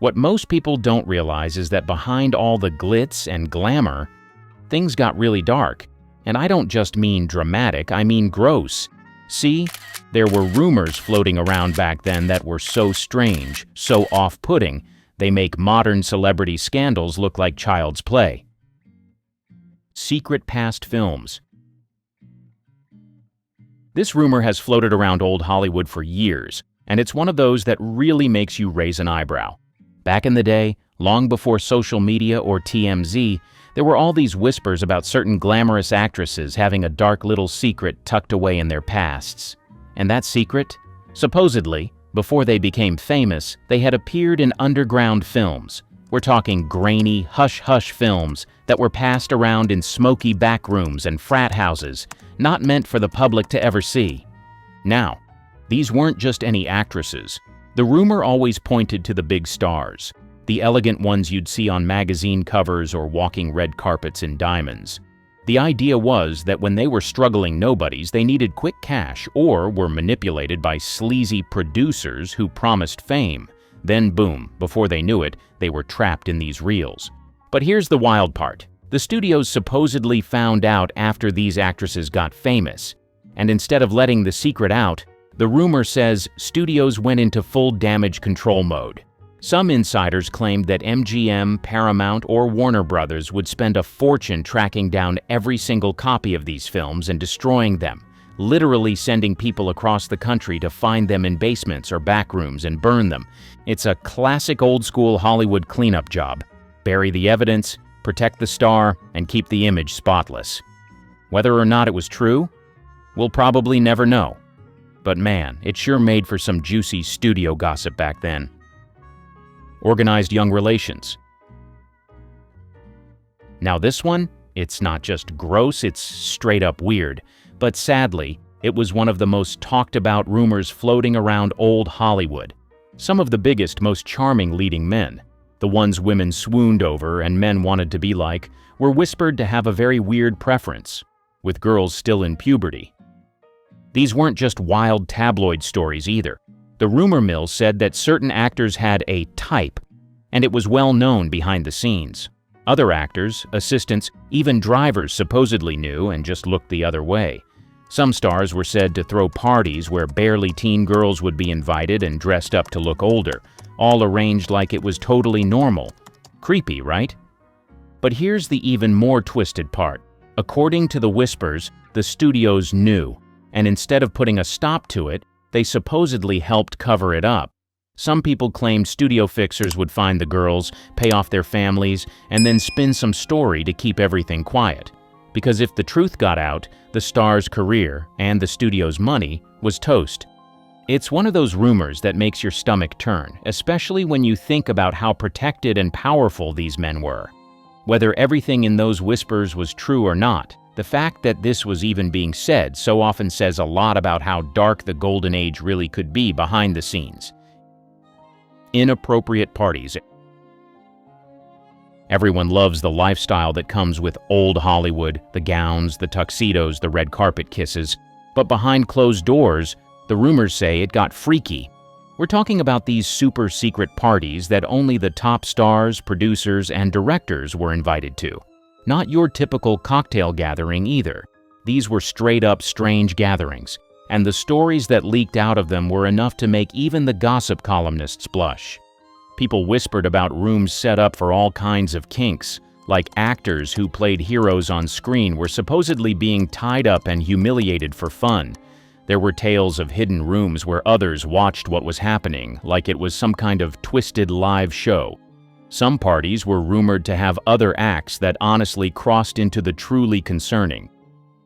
What most people don't realize is that behind all the glitz and glamour, things got really dark. And I don't just mean dramatic, I mean gross. See, there were rumors floating around back then that were so strange, so off-putting, they make modern celebrity scandals look like child's play. Secret past films. This rumor has floated around old Hollywood for years, and it's one of those that really makes you raise an eyebrow. Back in the day, long before social media or TMZ, there were all these whispers about certain glamorous actresses having a dark little secret tucked away in their pasts. And that secret? Supposedly, before they became famous, they had appeared in underground films. We're talking grainy, hush-hush films that were passed around in smoky back rooms and frat houses, not meant for the public to ever see. Now, these weren't just any actresses. The rumor always pointed to the big stars, the elegant ones you'd see on magazine covers or walking red carpets in diamonds. The idea was that when they were struggling nobodies, they needed quick cash or were manipulated by sleazy producers who promised fame. Then boom, before they knew it, they were trapped in these reels. But here's the wild part. The studios supposedly found out after these actresses got famous, and instead of letting the secret out, the rumor says studios went into full damage control mode. Some insiders claimed that MGM, Paramount, or Warner Brothers would spend a fortune tracking down every single copy of these films and destroying them, literally sending people across the country to find them in basements or back rooms and burn them. It's a classic old-school Hollywood cleanup job. Bury the evidence, protect the star, and keep the image spotless. Whether or not it was true, we'll probably never know. But man, it sure made for some juicy studio gossip back then. Organized young relations. Now this one, it's not just gross, it's straight up weird. But sadly, it was one of the most talked about rumors floating around old Hollywood. Some of the biggest, most charming leading men, the ones women swooned over and men wanted to be like, were whispered to have a very weird preference, with girls still in puberty. These weren't just wild tabloid stories either. The rumor mill said that certain actors had a type, and it was well known behind the scenes. Other actors, assistants, even drivers supposedly knew and just looked the other way. Some stars were said to throw parties where barely teen girls would be invited and dressed up to look older, all arranged like it was totally normal. Creepy, right? But here's the even more twisted part. According to the whispers, the studios knew, and instead of putting a stop to it, they supposedly helped cover it up. Some people claimed studio fixers would find the girls, pay off their families, and then spin some story to keep everything quiet. Because if the truth got out, the star's career and the studio's money was toast. It's one of those rumors that makes your stomach turn, especially when you think about how protected and powerful these men were. Whether everything in those whispers was true or not, the fact that this was even being said so often says a lot about how dark the golden age really could be behind the scenes. Inappropriate parties. Everyone loves the lifestyle that comes with old Hollywood, the gowns, the tuxedos, the red carpet kisses. But behind closed doors, the rumors say it got freaky. We're talking about these super secret parties that only the top stars, producers, and directors were invited to. Not your typical cocktail gathering either. These were straight-up strange gatherings, and the stories that leaked out of them were enough to make even the gossip columnists blush. People whispered about rooms set up for all kinds of kinks, like actors who played heroes on screen were supposedly being tied up and humiliated for fun. There were tales of hidden rooms where others watched what was happening, like it was some kind of twisted live show. Some parties were rumored to have other acts that honestly crossed into the truly concerning.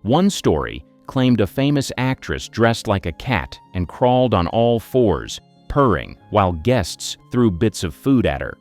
One story claimed a famous actress dressed like a cat and crawled on all fours, purring, while guests threw bits of food at her.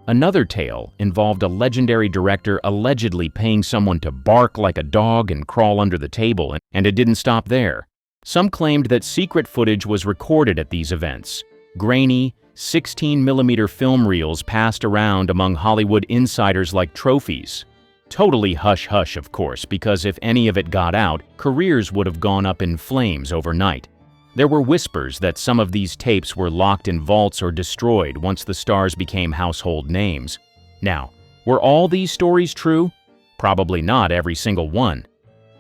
Another tale involved a legendary director allegedly paying someone to bark like a dog and crawl under the table, and it didn't stop there. Some claimed that secret footage was recorded at these events. Grainy, 16mm film reels passed around among Hollywood insiders like trophies. Totally hush-hush, of course, because if any of it got out, careers would have gone up in flames overnight. There were whispers that some of these tapes were locked in vaults or destroyed once the stars became household names. Now, were all these stories true? Probably not every single one.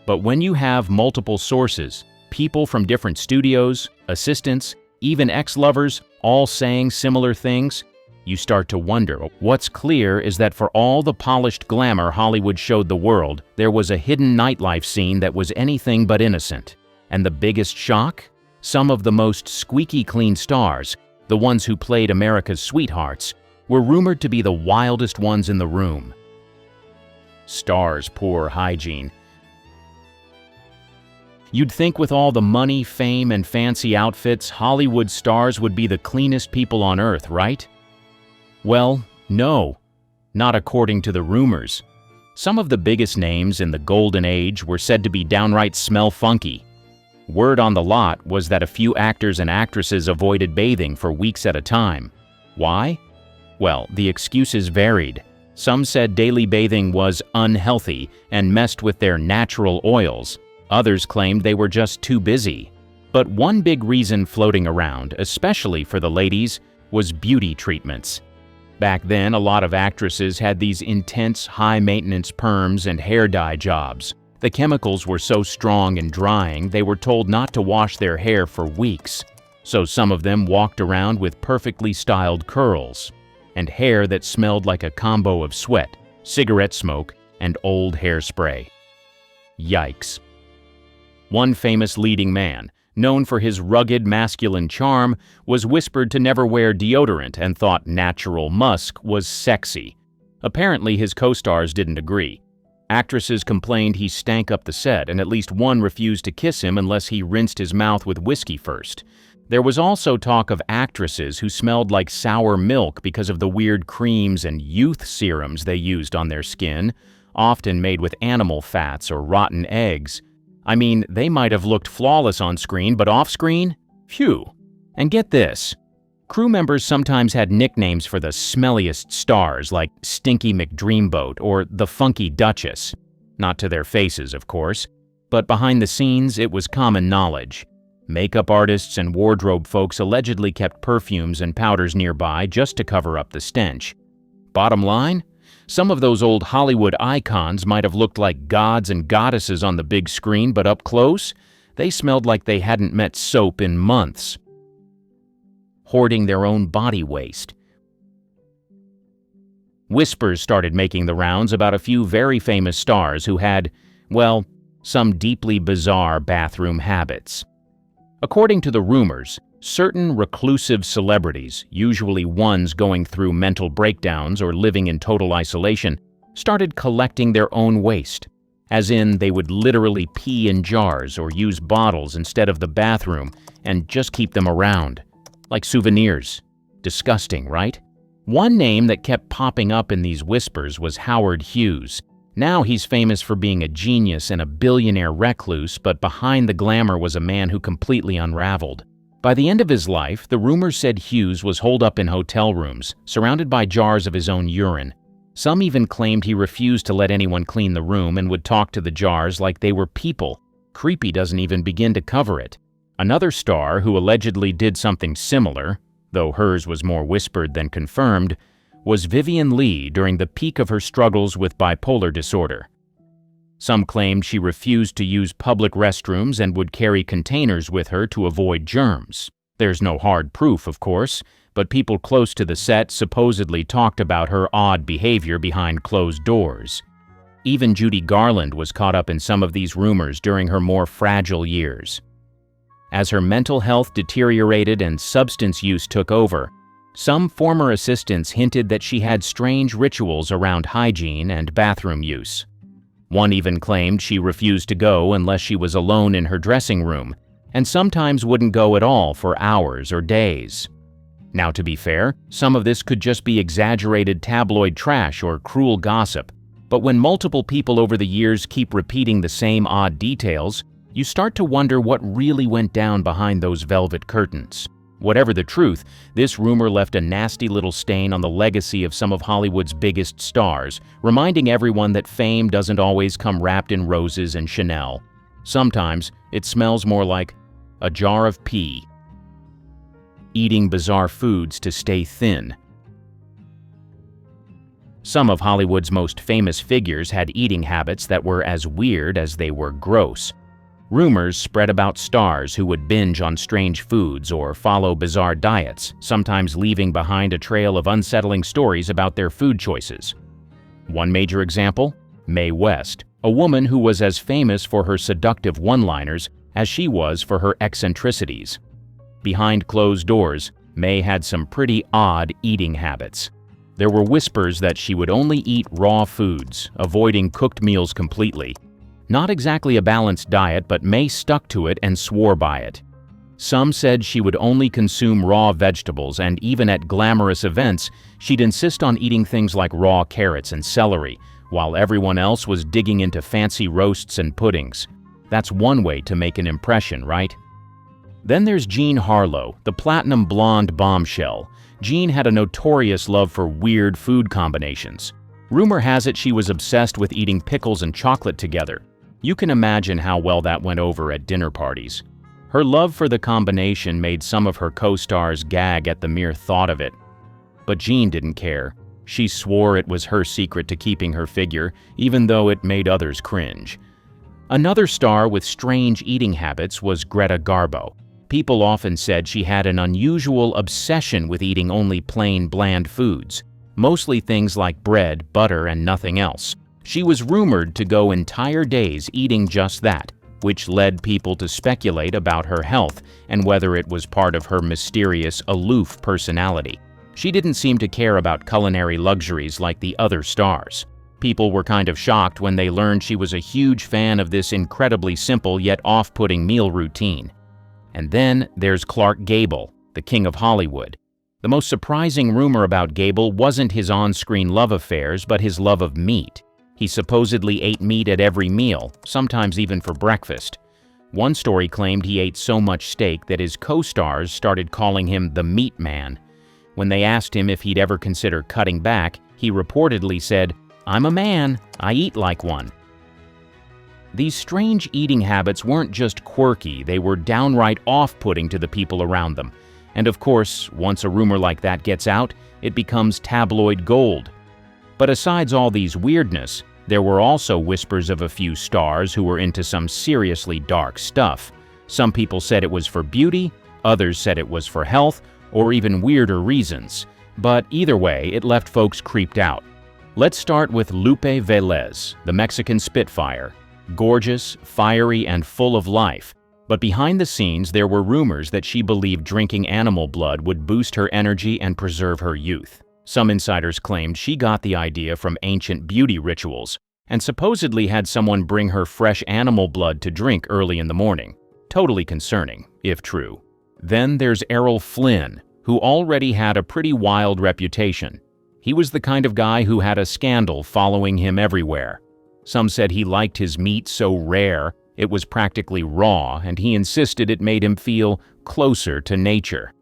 But when you have multiple sources, people from different studios, assistants, even ex-lovers, all saying similar things, you start to wonder. What's clear is that for all the polished glamour Hollywood showed the world, there was a hidden nightlife scene that was anything but innocent. And the biggest shock? Some of the most squeaky clean stars, the ones who played America's sweethearts, were rumored to be the wildest ones in the room. Stars' poor hygiene. You'd think with all the money, fame, and fancy outfits, Hollywood stars would be the cleanest people on earth, right? Well, no. Not according to the rumors. Some of the biggest names in the golden age were said to be downright smell funky. Word on the lot was that a few actors and actresses avoided bathing for weeks at a time. Why? Well, the excuses varied. Some said daily bathing was unhealthy and messed with their natural oils. Others claimed they were just too busy. But one big reason floating around, especially for the ladies, was beauty treatments. Back then, a lot of actresses had these intense, high-maintenance perms and hair dye jobs. The chemicals were so strong and drying, they were told not to wash their hair for weeks. So some of them walked around with perfectly styled curls and hair that smelled like a combo of sweat, cigarette smoke, and old hairspray. Yikes. One famous leading man, known for his rugged masculine charm, was whispered to never wear deodorant and thought natural musk was sexy. Apparently his co-stars didn't agree. Actresses complained he stank up the set, and at least one refused to kiss him unless he rinsed his mouth with whiskey first. There was also talk of actresses who smelled like sour milk because of the weird creams and youth serums they used on their skin, often made with animal fats or rotten eggs. I mean, they might have looked flawless on screen, but off-screen? Phew. And get this. Crew members sometimes had nicknames for the smelliest stars, like Stinky McDreamboat or the Funky Duchess. Not to their faces, of course, but behind the scenes, it was common knowledge. Makeup artists and wardrobe folks allegedly kept perfumes and powders nearby just to cover up the stench. Bottom line? Some of those old Hollywood icons might have looked like gods and goddesses on the big screen, but up close, they smelled like they hadn't met soap in months. Hoarding their own body waste. Whispers started making the rounds about a few very famous stars who had, well, some deeply bizarre bathroom habits. According to the rumors, certain reclusive celebrities, usually ones going through mental breakdowns or living in total isolation, started collecting their own waste. As in, they would literally pee in jars or use bottles instead of the bathroom and just keep them around. Like souvenirs. Disgusting, right? One name that kept popping up in these whispers was Howard Hughes. Now he's famous for being a genius and a billionaire recluse, but behind the glamour was a man who completely unraveled. By the end of his life, the rumors said Hughes was holed up in hotel rooms, surrounded by jars of his own urine. Some even claimed he refused to let anyone clean the room and would talk to the jars like they were people. Creepy doesn't even begin to cover it. Another star who allegedly did something similar, though hers was more whispered than confirmed, was Vivian Lee during the peak of her struggles with bipolar disorder. Some claimed she refused to use public restrooms and would carry containers with her to avoid germs. There's no hard proof, of course, but people close to the set supposedly talked about her odd behavior behind closed doors. Even Judy Garland was caught up in some of these rumors during her more fragile years. As her mental health deteriorated and substance use took over, some former assistants hinted that she had strange rituals around hygiene and bathroom use. One even claimed she refused to go unless she was alone in her dressing room, and sometimes wouldn't go at all for hours or days. Now, to be fair, some of this could just be exaggerated tabloid trash or cruel gossip, but when multiple people over the years keep repeating the same odd details, you start to wonder what really went down behind those velvet curtains. Whatever the truth, this rumor left a nasty little stain on the legacy of some of Hollywood's biggest stars, reminding everyone that fame doesn't always come wrapped in roses and Chanel. Sometimes, it smells more like a jar of pee. Eating bizarre foods to stay thin. Some of Hollywood's most famous figures had eating habits that were as weird as they were gross. Rumors spread about stars who would binge on strange foods or follow bizarre diets, sometimes leaving behind a trail of unsettling stories about their food choices. One major example, Mae West, a woman who was as famous for her seductive one-liners as she was for her eccentricities. Behind closed doors, Mae had some pretty odd eating habits. There were whispers that she would only eat raw foods, avoiding cooked meals completely. Not exactly a balanced diet, but Mae stuck to it and swore by it. Some said she would only consume raw vegetables, and even at glamorous events, she'd insist on eating things like raw carrots and celery, while everyone else was digging into fancy roasts and puddings. That's one way to make an impression, right? Then there's Jean Harlow, the platinum blonde bombshell. Jean had a notorious love for weird food combinations. Rumor has it she was obsessed with eating pickles and chocolate together. You can imagine how well that went over at dinner parties. Her love for the combination made some of her co-stars gag at the mere thought of it. But Jean didn't care. She swore it was her secret to keeping her figure, even though it made others cringe. Another star with strange eating habits was Greta Garbo. People often said she had an unusual obsession with eating only plain, bland foods, mostly things like bread, butter, and nothing else. She was rumored to go entire days eating just that, which led people to speculate about her health and whether it was part of her mysterious, aloof personality. She didn't seem to care about culinary luxuries like the other stars. People were kind of shocked when they learned she was a huge fan of this incredibly simple yet off-putting meal routine. And then there's Clark Gable, the king of Hollywood. The most surprising rumor about Gable wasn't his on-screen love affairs, but his love of meat. He supposedly ate meat at every meal, sometimes even for breakfast. One story claimed he ate so much steak that his co-stars started calling him the Meat Man. When they asked him if he'd ever consider cutting back, he reportedly said, "I'm a man, I eat like one." These strange eating habits weren't just quirky, they were downright off-putting to the people around them. And of course, once a rumor like that gets out, it becomes tabloid gold. But aside all these weirdness, there were also whispers of a few stars who were into some seriously dark stuff. Some people said it was for beauty, others said it was for health, or even weirder reasons. But either way, it left folks creeped out. Let's start with Lupe Velez, the Mexican Spitfire. Gorgeous, fiery, and full of life. But behind the scenes, there were rumors that she believed drinking animal blood would boost her energy and preserve her youth. Some insiders claimed she got the idea from ancient beauty rituals, and supposedly had someone bring her fresh animal blood to drink early in the morning. Totally concerning, if true. Then there's Errol Flynn, who already had a pretty wild reputation. He was the kind of guy who had a scandal following him everywhere. Some said he liked his meat so rare, it was practically raw, and he insisted it made him feel closer to nature.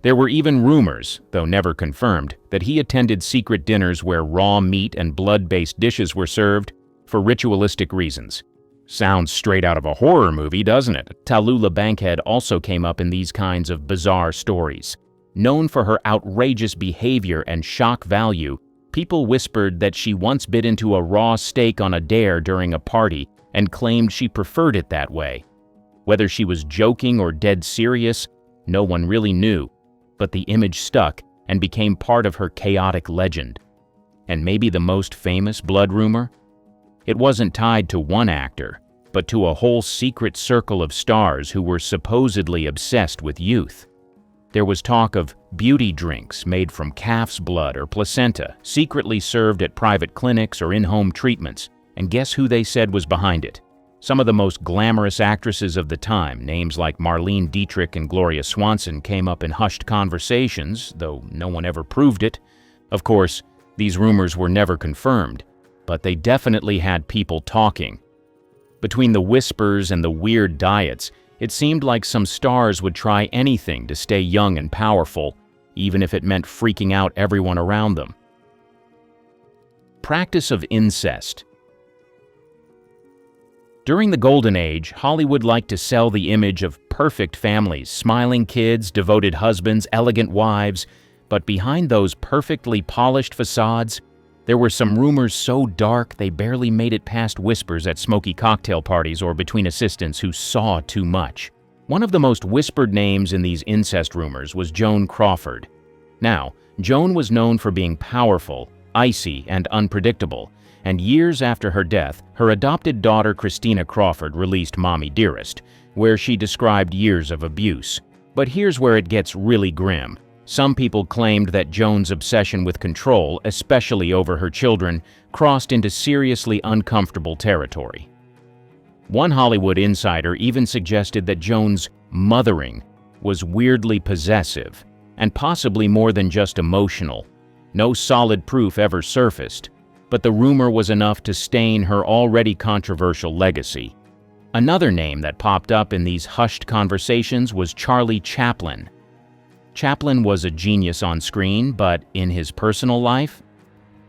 There were even rumors, though never confirmed, that he attended secret dinners where raw meat and blood-based dishes were served for ritualistic reasons. Sounds straight out of a horror movie, doesn't it? Tallulah Bankhead also came up in these kinds of bizarre stories. Known for her outrageous behavior and shock value, people whispered that she once bit into a raw steak on a dare during a party and claimed she preferred it that way. Whether she was joking or dead serious, no one really knew, but the image stuck and became part of her chaotic legend. And maybe the most famous blood rumor? It wasn't tied to one actor, but to a whole secret circle of stars who were supposedly obsessed with youth. There was talk of beauty drinks made from calf's blood or placenta, secretly served at private clinics or in-home treatments, and guess who they said was behind it? Some of the most glamorous actresses of the time, names like Marlene Dietrich and Gloria Swanson, came up in hushed conversations, though no one ever proved it. Of course, these rumors were never confirmed, but they definitely had people talking. Between the whispers and the weird diets, it seemed like some stars would try anything to stay young and powerful, even if it meant freaking out everyone around them. Practice of incest. During the Golden Age, Hollywood liked to sell the image of perfect families, smiling kids, devoted husbands, elegant wives. But behind those perfectly polished facades, there were some rumors so dark they barely made it past whispers at smoky cocktail parties or between assistants who saw too much. One of the most whispered names in these incest rumors was Joan Crawford. Now, Joan was known for being powerful, icy, and unpredictable, and years after her death, her adopted daughter Christina Crawford released Mommy Dearest, where she described years of abuse. But here's where it gets really grim. Some people claimed that Joan's obsession with control, especially over her children, crossed into seriously uncomfortable territory. One Hollywood insider even suggested that Joan's mothering was weirdly possessive, and possibly more than just emotional. No solid proof ever surfaced, but the rumor was enough to stain her already controversial legacy. Another name that popped up in these hushed conversations was Charlie Chaplin. Chaplin was a genius on screen, but in his personal life,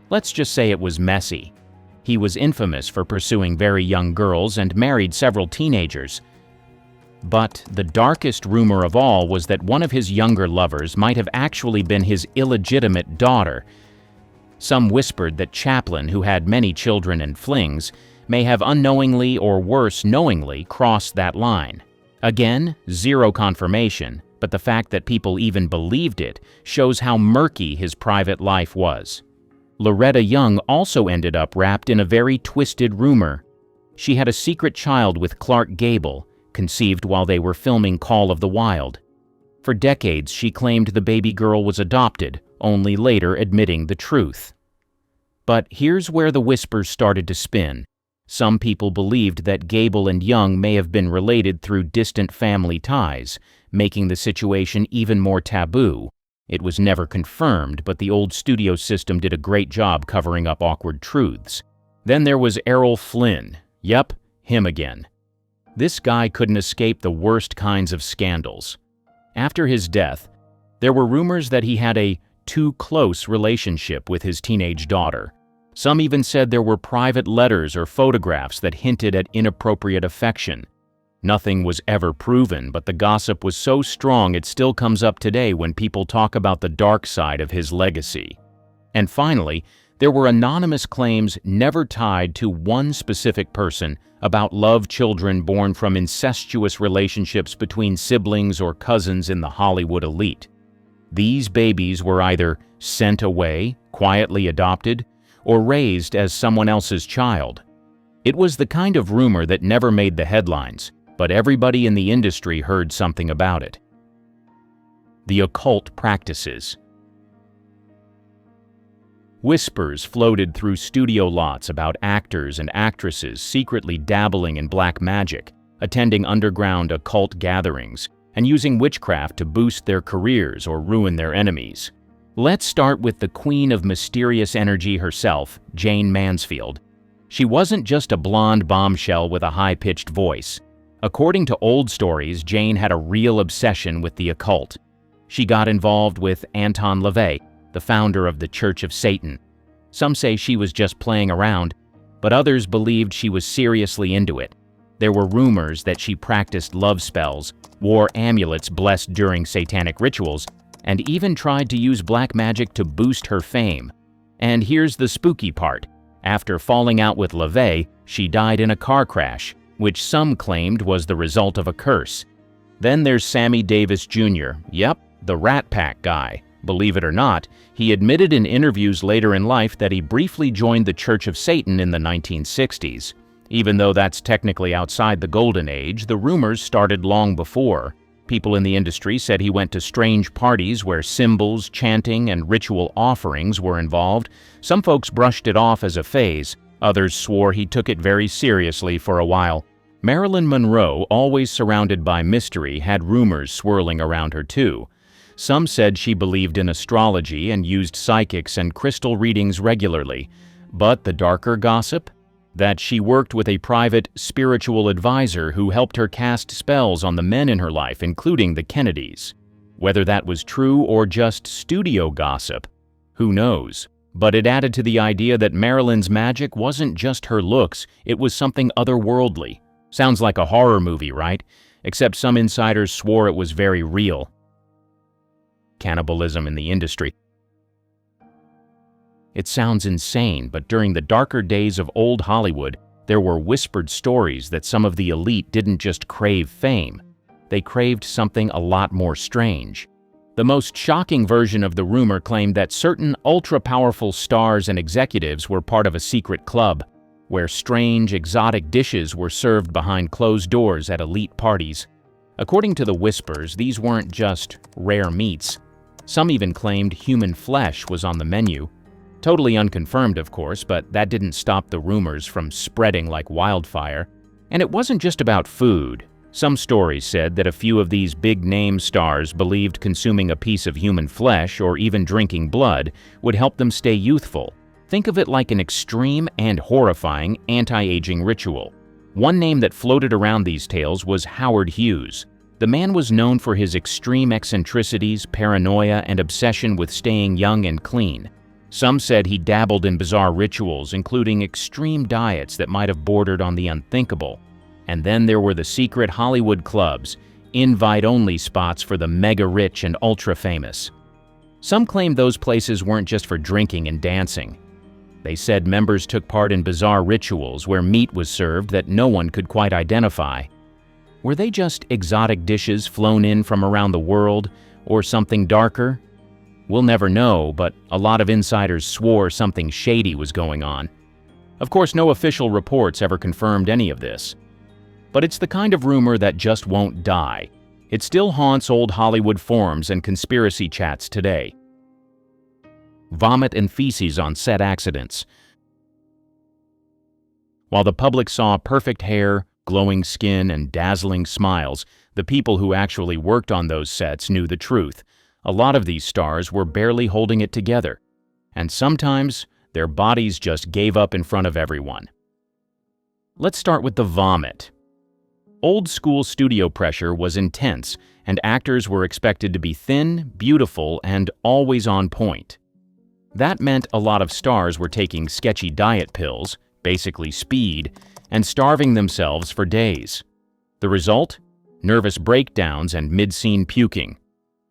let's just say it was messy. He was infamous for pursuing very young girls and married several teenagers. But the darkest rumor of all was that one of his younger lovers might have actually been his illegitimate daughter. Some whispered that Chaplin, who had many children and flings, may have unknowingly or worse, knowingly crossed that line. Again, zero confirmation, but the fact that people even believed it shows how murky his private life was. Loretta Young also ended up wrapped in a very twisted rumor. She had a secret child with Clark Gable, conceived while they were filming Call of the Wild. For decades, she claimed the baby girl was adopted, only later admitting the truth. But here's where the whispers started to spin. Some people believed that Gable and Young may have been related through distant family ties, making the situation even more taboo. It was never confirmed, but the old studio system did a great job covering up awkward truths. Then there was Errol Flynn. Yep, him again. This guy couldn't escape the worst kinds of scandals. After his death, there were rumors that he had a too close relationship with his teenage daughter. Some even said there were private letters or photographs that hinted at inappropriate affection. Nothing was ever proven, but the gossip was so strong it still comes up today when people talk about the dark side of his legacy. And finally, there were anonymous claims never tied to one specific person about love children born from incestuous relationships between siblings or cousins in the Hollywood elite. These babies were either sent away, quietly adopted, or raised as someone else's child. It was the kind of rumor that never made the headlines, but everybody in the industry heard something about it. The occult practices. Whispers floated through studio lots about actors and actresses secretly dabbling in black magic, attending underground occult gatherings, and using witchcraft to boost their careers or ruin their enemies. Let's start with the queen of mysterious energy herself, Jane Mansfield. She wasn't just a blonde bombshell with a high-pitched voice. According to old stories, Jane had a real obsession with the occult. She got involved with Anton LaVey, the founder of the Church of Satan. Some say she was just playing around, but others believed she was seriously into it. There were rumors that she practiced love spells, wore amulets blessed during satanic rituals, and even tried to use black magic to boost her fame. And here's the spooky part. After falling out with LaVey, she died in a car crash, which some claimed was the result of a curse. Then there's Sammy Davis Jr. Yep, the Rat Pack guy. Believe it or not, he admitted in interviews later in life that he briefly joined the Church of Satan in the 1960s. Even though that's technically outside the Golden Age, the rumors started long before. People in the industry said he went to strange parties where symbols, chanting, and ritual offerings were involved. Some folks brushed it off as a phase. Others swore he took it very seriously for a while. Marilyn Monroe, always surrounded by mystery, had rumors swirling around her too. Some said she believed in astrology and used psychics and crystal readings regularly. But the darker gossip? That she worked with a private spiritual advisor who helped her cast spells on the men in her life, including the Kennedys. Whether that was true or just studio gossip, who knows? But it added to the idea that Marilyn's magic wasn't just her looks, it was something otherworldly. Sounds like a horror movie, right? except some insiders swore it was very real. Cannibalism in the industry. It sounds insane, but during the darker days of old Hollywood, there were whispered stories that some of the elite didn't just crave fame. They craved something a lot more strange. The most shocking version of the rumor claimed that certain ultra-powerful stars and executives were part of a secret club, where strange, exotic dishes were served behind closed doors at elite parties. According to the whispers, these weren't just rare meats. Some even claimed human flesh was on the menu. Totally unconfirmed, of course, but that didn't stop the rumors from spreading like wildfire. And it wasn't just about food. Some stories said that a few of these big-name stars believed consuming a piece of human flesh or even drinking blood would help them stay youthful. Think of it like an extreme and horrifying anti-aging ritual. One name that floated around these tales was Howard Hughes. The man was known for his extreme eccentricities, paranoia, and obsession with staying young and clean. Some said he dabbled in bizarre rituals, including extreme diets that might have bordered on the unthinkable. And then there were the secret Hollywood clubs, invite-only spots for the mega-rich and ultra-famous. Some claimed those places weren't just for drinking and dancing. They said members took part in bizarre rituals where meat was served that no one could quite identify. Were they just exotic dishes flown in from around the world, or something darker? We'll never know, but a lot of insiders swore something shady was going on. Of course, no official reports ever confirmed any of this. But it's the kind of rumor that just won't die. It still haunts old Hollywood forums and conspiracy chats today. Vomit and feces on set accidents. While the public saw perfect hair, glowing skin, and dazzling smiles, the people who actually worked on those sets knew the truth. A lot of these stars were barely holding it together, and sometimes their bodies just gave up in front of everyone. Let's start with the vomit. Old-school studio pressure was intense, and actors were expected to be thin, beautiful, and always on point. That meant a lot of stars were taking sketchy diet pills, basically speed, and starving themselves for days. The result? Nervous breakdowns and mid-scene puking.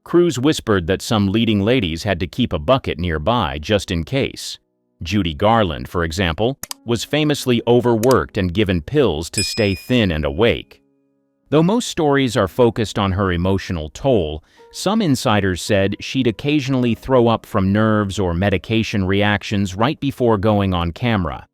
Crews whispered that some leading ladies had to keep a bucket nearby just in case. Judy Garland, for example, was famously overworked and given pills to stay thin and awake. Though most stories are focused on her emotional toll, some insiders said she'd occasionally throw up from nerves or medication reactions right before going on camera.